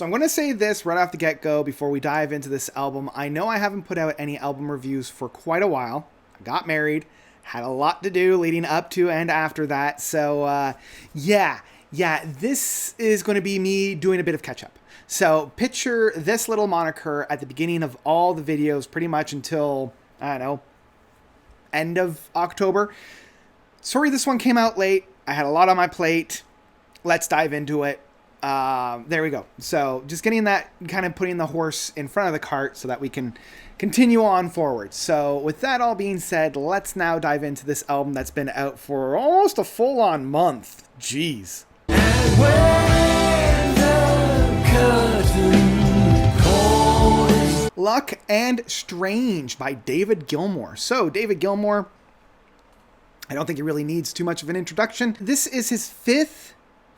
So I'm going to say this right off the get-go before we dive into this album. I know I haven't put out any album reviews for quite a while. I got married, had a lot to do leading up to and after that. So yeah, this is going to be me doing a bit of catch-up. So picture this little moniker at the beginning of all the videos pretty much until, I don't know, end of October. Sorry this one came out late. I had a lot on my plate. Let's dive into it. There we go. So just getting that, kind of putting the horse in front of the cart so that we can continue on forward. So with that all being said, let's now dive into this album that's been out for almost a full-on month. Jeez. And when the curtain calls. Luck and Strange by David Gilmour. So David Gilmour, I don't think he really needs too much of an introduction. This is his fifth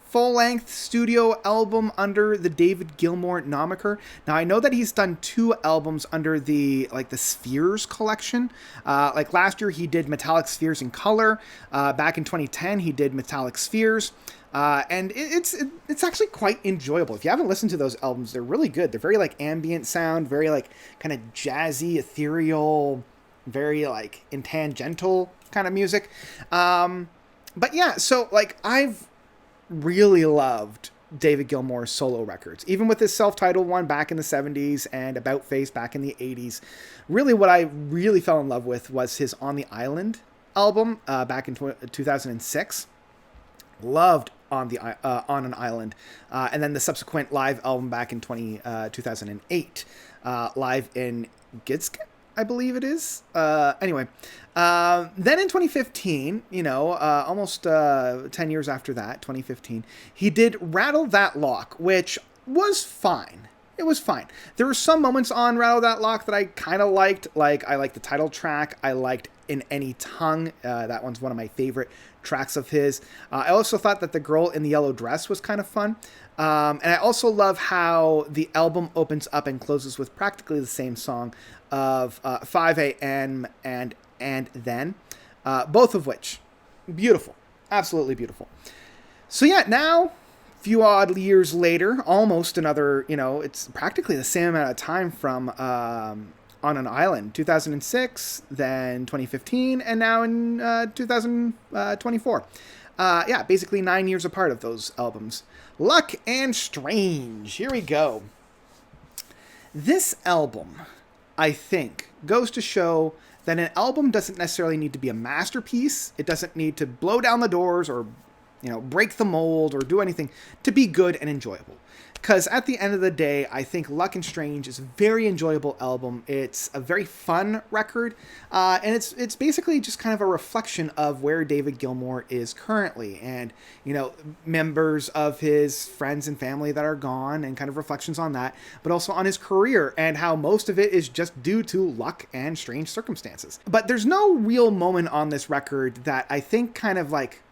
full-length studio album under the David Gilmour moniker. Now, I know that he's done 2 albums under the Spheres collection. Like last year, he did Metallic Spheres in Color. Back in 2010, he did Metallic Spheres. And it's actually quite enjoyable. If you haven't listened to those albums, they're really good. They're very like ambient sound, very like kind of jazzy, ethereal, very like in tangential kind of music. But yeah, so like I've really loved David Gilmour's solo records, even with his self-titled one back in the 70s and About Face back in the 80s. Really what I really fell in love with was his On the Island album back in 2006. Loved On an Island. And then the subsequent live album back in 2008. Live in Gitsk, I believe it is. Anyway, then in 2015, almost 10 years after that, 2015, he did Rattle That Lock, which was fine. It was fine. There were some moments on Rattle That Lock that I kind of liked. Like, I liked the title track. I liked In Any Tongue. That one's one of my favorite tracks of his. I also thought that The Girl in the Yellow Dress was kind of fun. And I also love how the album opens up and closes with practically the same song of 5 a.m. and Then. Both of which, beautiful. Absolutely beautiful. So yeah, now, a few odd years later, almost another, it's practically the same amount of time from On an Island, 2006, then 2015, and now in 2024. Yeah, basically 9 years apart of those albums. Luck and Strange. Here we go. This album, I think, goes to show that an album doesn't necessarily need to be a masterpiece. It doesn't need to blow down the doors or, break the mold or do anything to be good and enjoyable. Because at the end of the day, I think Luck and Strange is a very enjoyable album. It's a very fun record, and it's basically just kind of a reflection of where David Gilmour is currently, and members of his friends and family that are gone, and kind of reflections on that, but also on his career and how most of it is just due to luck and strange circumstances. But there's no real moment on this record that I think kind of like,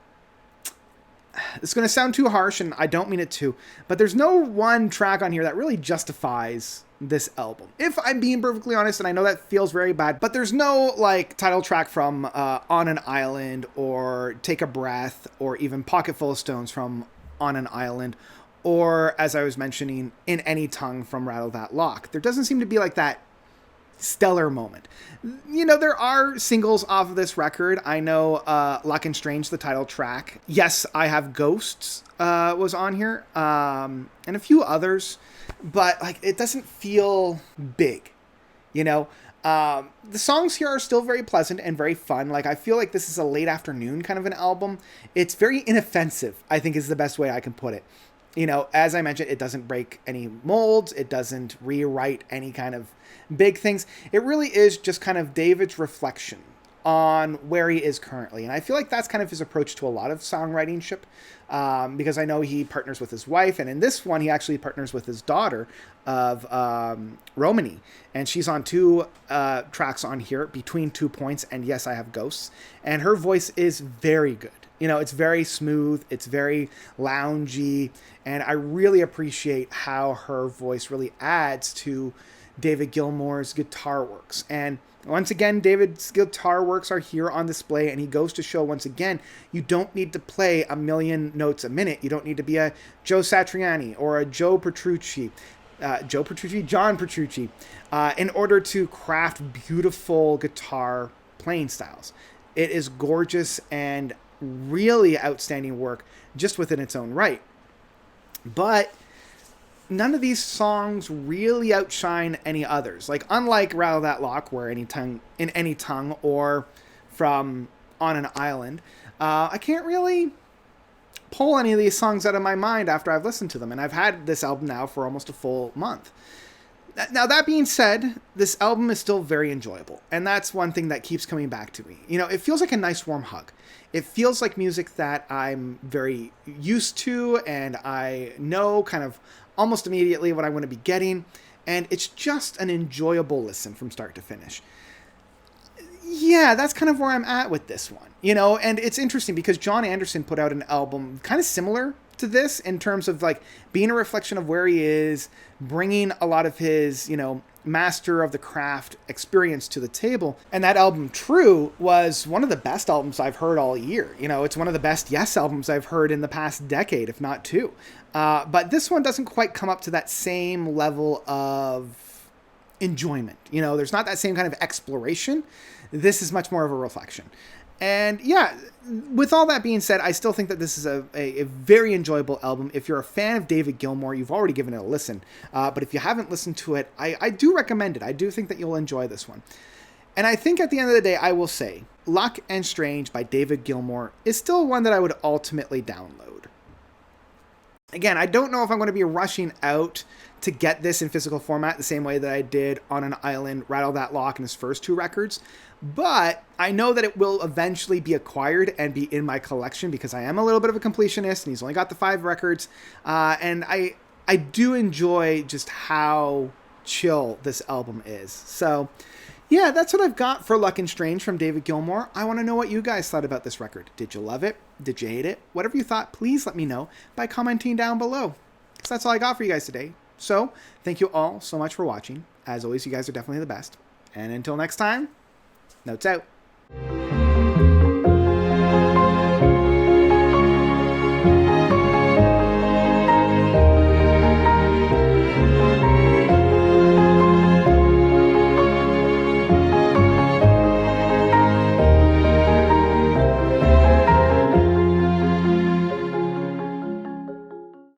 it's going to sound too harsh, and I don't mean it to, but there's no one track on here that really justifies this album. If I'm being perfectly honest, and I know that feels very bad, but there's no like title track from On an Island, or Take a Breath, or even Pocket Full of Stones from On an Island, or, as I was mentioning, In Any Tongue from Rattle That Lock. There doesn't seem to be like that stellar moment. There are singles off of this record. I know Luck and Strange, the title track. Yes, I Have Ghosts was on here, and a few others, but like it doesn't feel big. The songs here are still very pleasant and very fun. Like, I feel like this is a late afternoon kind of an album. It's very inoffensive, I think is the best way I can put it. As I mentioned, it doesn't break any molds. It doesn't rewrite any kind of big things. It really is just kind of David's reflection on where he is currently. And I feel like that's kind of his approach to a lot of songwriting-ship, because I know he partners with his wife, and in this one, he actually partners with his daughter of Romany. And she's on 2 tracks on here, Between 2 Points and Yes, I Have Ghosts. And her voice is very good. It's very smooth, it's very loungy, and I really appreciate how her voice really adds to David Gilmour's guitar works. And once again, David's guitar works are here on display, and he goes to show once again, you don't need to play a million notes a minute. You don't need to be a Joe Satriani or a John Petrucci, in order to craft beautiful guitar playing styles. It is gorgeous and really outstanding work just within its own right. But none of these songs really outshine any others. Like, unlike Rattle That Lock, where in any tongue, or from On an Island, I can't really pull any of these songs out of my mind after I've listened to them. And I've had this album now for almost a full month. Now, that being said, this album is still very enjoyable. And that's one thing that keeps coming back to me. You know, it feels like a nice warm hug. It feels like music that I'm very used to, and I know kind of almost immediately what I want to be getting. And it's just an enjoyable listen from start to finish. Yeah, that's kind of where I'm at with this one. You know, and it's interesting because John Anderson put out an album kind of similar to this in terms of like being a reflection of where he is, bringing a lot of his, you know, master of the craft experience to the table. And that album, True, was one of the best albums I've heard all year. You know, it's one of the best Yes albums I've heard in the past decade, if not two. But this one doesn't quite come up to that same level of enjoyment. You know, there's not that same kind of exploration. This is much more of a reflection. And yeah, with all that being said, I still think that this is a very enjoyable album. If you're a fan of David Gilmour, you've already given it a listen. But if you haven't listened to it, I do recommend it. I do think that you'll enjoy this one. And I think at the end of the day, I will say, Luck and Strange by David Gilmour is still one that I would ultimately download. Again, I don't know if I'm going to be rushing out to get this in physical format the same way that I did On an Island, Rattle That Lock, and his first two records. But I know that it will eventually be acquired and be in my collection because I am a little bit of a completionist and he's only got the 5 records. And I do enjoy just how chill this album is. So yeah, that's what I've got for Luck and Strange from David Gilmour. I want to know what you guys thought about this record. Did you love it? Did you hate it? Whatever you thought, please let me know by commenting down below. Because that's all I got for you guys today. So thank you all so much for watching. As always, you guys are definitely the best. And until next time, notes out.